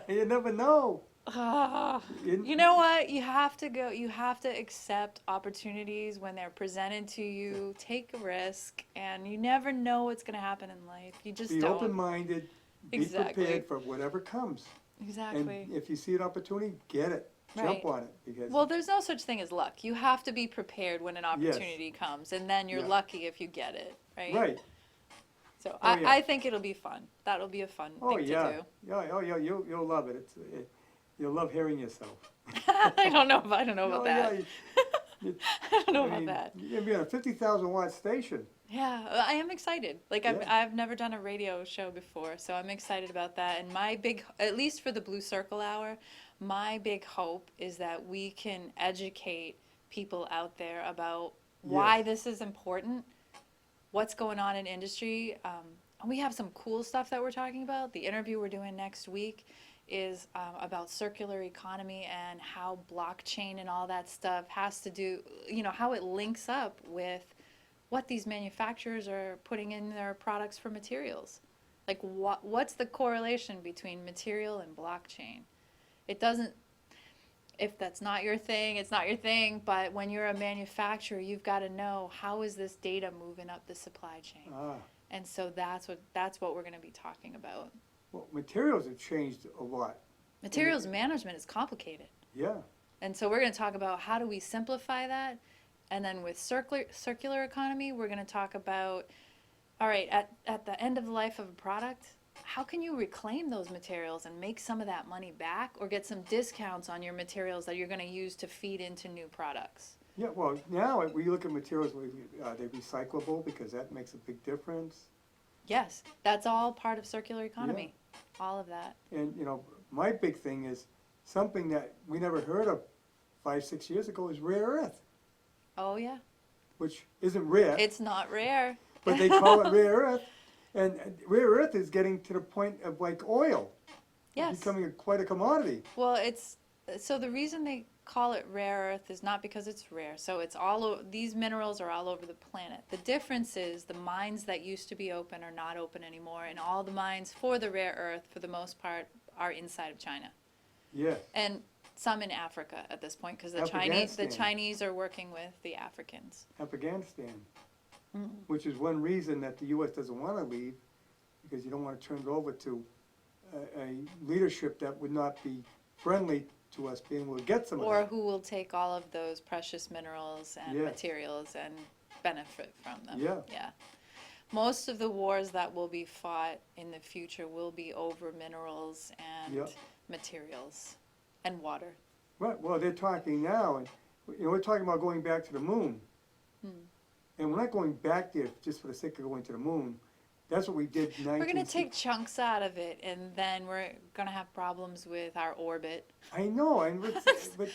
You never know. Ah, you know what? You have to accept opportunities when they're presented to you. Take a risk, and you never know what's going to happen in life. You just Be don't. open-minded. Be Exactly. prepared for whatever comes. Exactly. And if you see an opportunity, get it. Right. Jump on it. Because Well, there's no such thing as luck. You have to be prepared when an opportunity comes, and then you're Yeah. lucky if you get it, right? Right. So Oh, yeah. I think it'll be fun. That'll be a fun Oh, thing yeah. to do. Yeah, oh, yeah, you'll love it. You'll love hearing yourself. I don't know about Oh, that. yeah, I don't know I about mean, that. you're gonna be on a 50,000-watt station. Yeah, I am excited. Like Yeah. I've never done a radio show before, so I'm excited about that. And my big, at least for the Blue Circle Hour, my big hope is that we can educate people out there about why Yes. this is important, what's going on in industry. And we have some cool stuff that we're talking about. The interview we're doing next week is about circular economy and how blockchain and all that stuff has to do, how it links up with what these manufacturers are putting in their products for materials. Like what's the correlation between material and blockchain? It doesn't, if that's not your thing, it's not your thing, but when you're a manufacturer, you've got to know how is this data moving up the supply chain. Ah, And so that's what we're going to be talking about. well, materials have changed a lot. Materials management is complicated. Yeah, And so we're going to talk about how do we simplify that. And then with circular economy, we're going to talk about, all right, at the end of the life of a product, how can you reclaim those materials and make some of that money back or get some discounts on your materials that you're going to use to feed into new products? yeah. Well, now we look at materials. Are they recyclable? Because that makes a big difference. Yes, that's all part of circular economy. All of that. And my big thing is something that we never heard of 5-6 years ago is rare earth, Oh, yeah. which isn't rare, It's not rare. but they call it rare earth. And rare earth is getting to the point of like oil, Yes. becoming quite a commodity. Well, so the reason they call it rare earth is not because it's rare. So it's these minerals are all over the planet. The difference is the mines that used to be open are not open anymore, and all the mines for the rare earth, for the most part, are inside of China. Yes. And some in Africa at this point, because the Afghanistan. Chinese are working with the Africans. Afghanistan. which is one reason that the U.S. doesn't want to leave, because you don't want to turn it over to a leadership that would not be friendly to us being able to get some of Or that. who will take all of those precious minerals and Yes. materials and benefit from them. Yeah. Yeah. Most of the wars that will be fought in the future will be over minerals and Yeah. materials and water. Right, well, they're talking now, and, we're talking about going back to the moon. And we're not going back there just for the sake of going to the moon. That's what we did in 1960. We're going to take chunks out of it, and then we're going to have problems with our orbit. I know, but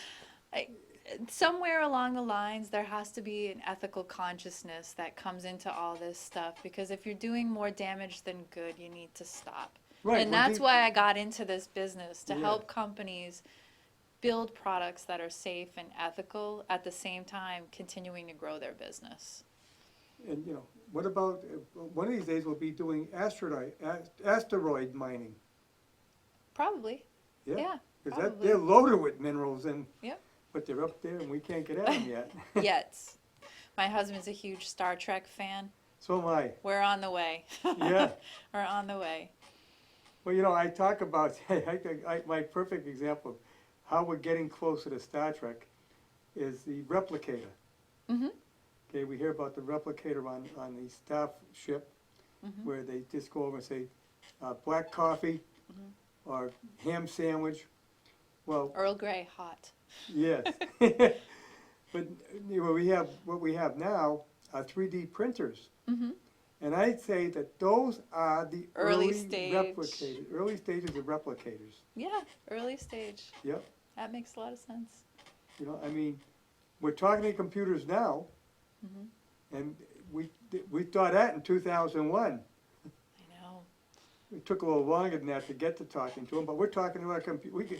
Somewhere along the lines, there has to be an ethical consciousness that comes into all this stuff, because if you're doing more damage than good, you need to stop. right, And well, that's why I got into this business, to Yeah. help companies build products that are safe and ethical, at the same time continuing to grow their business. And, what about, one of these days we'll be doing asteroid mining. Probably. Yeah, Because probably. they're loaded with minerals, and Yep. but they're up there and we can't get at them yet. Yet. My husband's a huge Star Trek fan. So am I. We're on the way. Yeah. We're on the way. Well, I talk about, my perfect example of how we're getting closer to Star Trek is the replicator. Mm-hmm. Okay, we hear about the replicator on the staff ship, where they just go over and say, black coffee or ham sandwich. Well, Earl Grey hot. yes. But what we have now are 3D printers. Mm-hmm. And I'd say that those are the Early early stage. early stages of replicators. Yeah, early stage. Yep. That makes a lot of sense. We're talking to computers now, and we thought that in 2001. I know. It took a little longer than that to get to talking to them, but we're talking to our computer.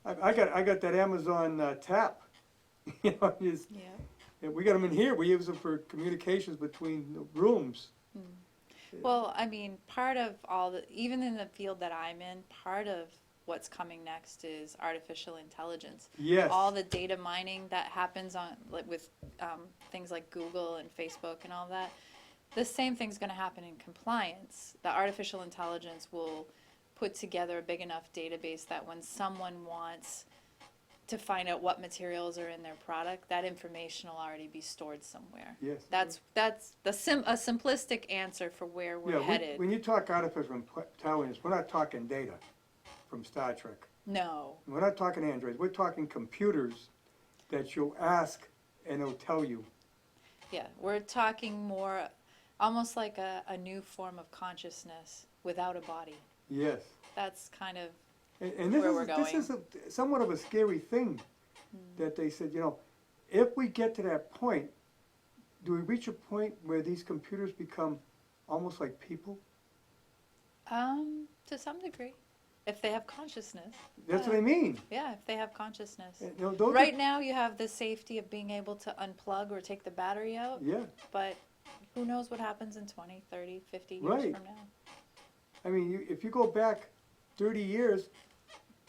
I got that Amazon tap. Yeah. And we got them in here. We use them for communications between the rooms. Well, I mean, part of even in the field that I'm in, part of what's coming next is artificial intelligence. Yes. All the data mining that happens with things like Google and Facebook and all that, the same thing's going to happen in compliance. The artificial intelligence will put together a big enough database that when someone wants to find out what materials are in their product, that information will already be stored somewhere. Yes. That's a simplistic answer for where we're headed. When you talk artificial intelligence, we're not talking data from Star Trek. No. We're not talking androids. We're talking computers that you'll ask and it'll tell you. Yeah, we're talking more almost like a new form of consciousness without a body. Yes. That's kind of And where we're going. this is somewhat of a scary thing that they said, if we get to that point, do we reach a point where these computers become almost like people? To some degree, if they have consciousness. That's what I mean. Yeah, if they have consciousness. Those Right now, you have the safety of being able to unplug or take the battery out, Yeah. but who knows what happens in 20, 30, 50 years Right. from now. I mean, if you go back 30 years,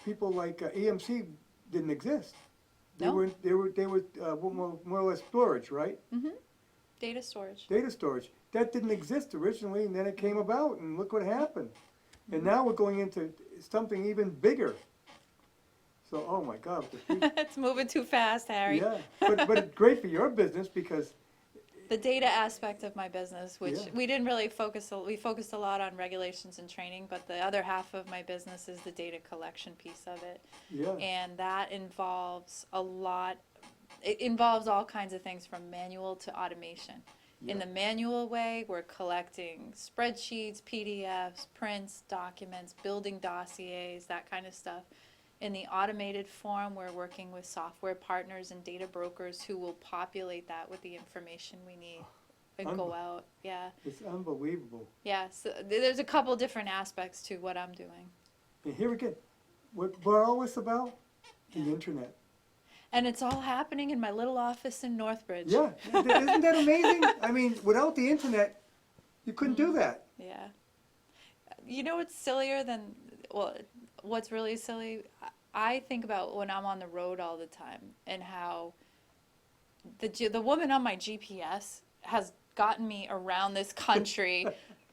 people like EMC didn't exist. They No. were more or less storage, right? Data storage. Data storage. That didn't exist originally, and then it came about, and look what happened. And now we're going into something even bigger. So, oh my God. It's moving too fast, Harry. Yeah, but it's great for your business because, The data aspect of my business, which Yeah. we didn't really we focused a lot on regulations and training, but the other half of my business is the data collection piece of it. yeah, And that involves it involves all kinds of things from manual to automation. In Yeah. the manual way, we're collecting spreadsheets, PDFs, prints, documents, building dossiers, that kind of stuff. In the automated form, we're working with software partners and data brokers who will populate that with the information we need and go out. Yeah, it's unbelievable. yeah. So there's a couple different aspects to what I'm doing. And here again, what all this about? The internet. And it's all happening in my little office in Northbridge. Yeah, isn't that amazing? I mean, without the internet, you couldn't do that. Yeah. You know what's sillier than, what's really silly? I think about when I'm on the road all the time and how the woman on my GPS has gotten me around this country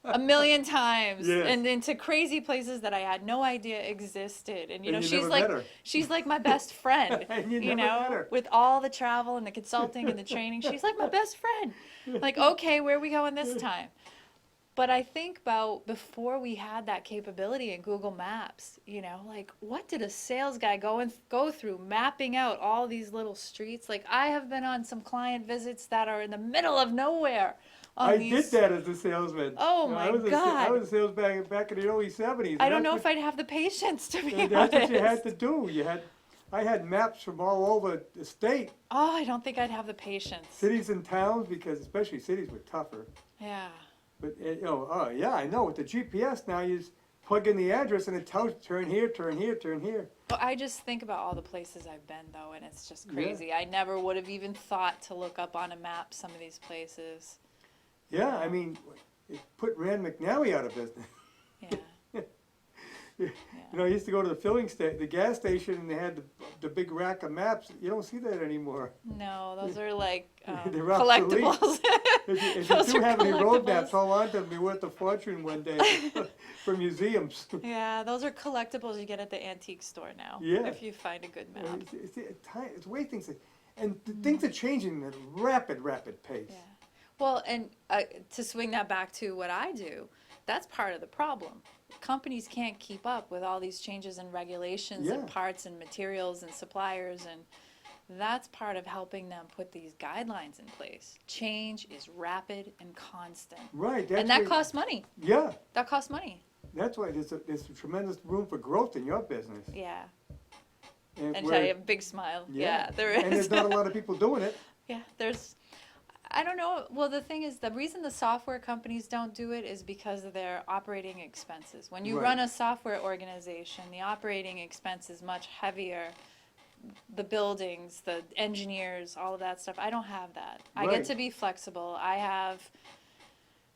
a million times Yes. and into crazy places that I had no idea existed. And, you know, And you she's never like, met her. she's like my best friend, And you you never met know, her. with all the travel and the consulting and the training. She's like my best friend. Like, okay, where are we going this time? But I think about before we had that capability in Google Maps, you know, like what did a sales guy go through mapping out all these little streets? Like I have been on some client visits that are in the middle of nowhere. I did that as a salesman. Oh You know, my I was I God. was a salesman back in the early 70s. I don't know if I'd have the patience to be That's honest. what you had to do. I had maps from all over the state, Oh, I don't think I'd have the patience. cities and towns, because especially cities were tougher. Yeah. But, you know, oh, yeah, I know. With the GPS now, you just plug in the address and it tells you, turn here, turn here, turn here. Well, I just think about all the places I've been though, and it's just crazy. I never would have even thought to look up on a map some of these places. Yeah, I mean, it put Rand McNally out of business. Yeah. You know, I used to go to the gas station, and they had the big rack of maps. You don't see that anymore. No, those are like They're obsolete. collectibles. If you Those do are have any road collectibles. maps, hold on to them. Be worth a fortune one day for museums. Yeah, those are collectibles you get at the antique store now. Yeah. If you find a good map. It's the way things are, and things are changing at a rapid pace. Yeah. Well, and to swing that back to what I do, that's part of the problem. Companies can't keep up with all these changes in regulations and Yeah. parts and materials and suppliers, and that's part of helping them put these guidelines in place. Change is rapid and constant. Right. And that why- costs money. Yeah, That costs money. that's why there's a tremendous room for growth in your business. Yeah. And And where- I have a big smile. Yeah, there is. And there's not a lot of people doing it. Yeah, I don't know. Well, the thing is, the reason the software companies don't do it is because of their operating expenses. When you Right. run a software organization, the operating expense is much heavier. The buildings, the engineers, all of that stuff. I don't have that. I Right. get to be flexible. I have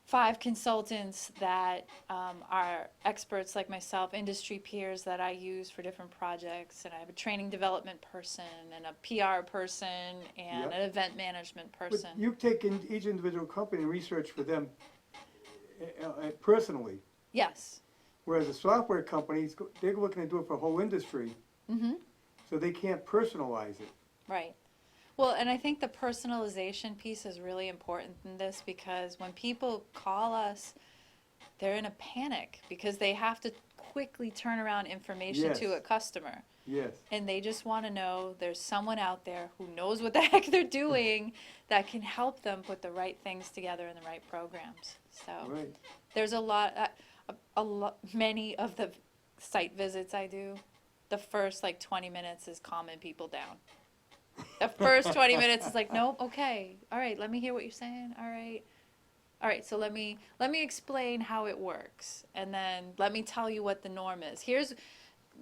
5 consultants that are experts like myself, industry peers that I use for different projects, and I have a training development person and a PR person and Yep. an event management But person. you take in each individual company and research for them personally, Yes. whereas the software companies, they're looking to do it for a whole industry, Mm-hmm. so they can't personalize it. Right. Well, and I think the personalization piece is really important in this because when people call us, they're in a panic because they have to quickly turn around information to Yes. a customer. Yes. And they just want to know there's someone out there who knows what the heck they're doing that can help them put the right things together in the right programs. So Right. there's many of the site visits I do, the first like 20 minutes is calming people down. The first 20 minutes is like, nope, okay, all right, let me hear what you're saying, all right, so let me explain how it works, and then let me tell you what the norm is.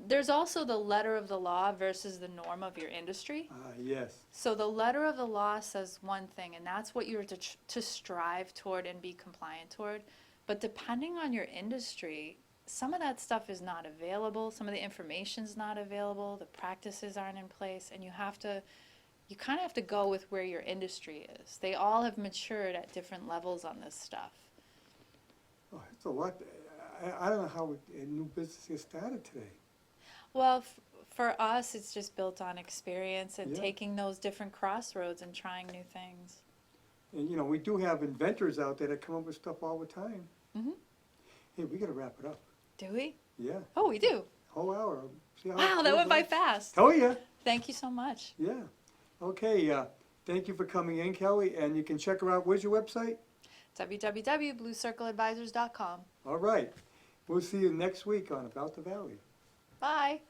There's also the letter of the law versus the norm of your industry. Yes. So the letter of the law says one thing, and that's what you're to strive toward and be compliant toward. But depending on your industry, some of that stuff is not available. Some of the information's not available. The practices aren't in place, and you kind of have to go with where your industry is. They all have matured at different levels on this stuff. Oh, it's a lot. I don't know how a new business gets started today. Well, for us, it's just built on experience and Yeah. taking those different crossroads and trying new things. And, you know, we do have inventors out there that come up with stuff all the time. Mhm. Hey, we gotta wrap it up. Do we? Yeah, Oh, we do. whole hour. See how it Wow, that goes went by by? fast. Oh, yeah, Thank you so much. yeah. Okay, thank you for coming in, Kelly, and you can check her out. Where's your website? www.bluecircleadvisors.com. All right, we'll see you next week on About the Valley. Bye.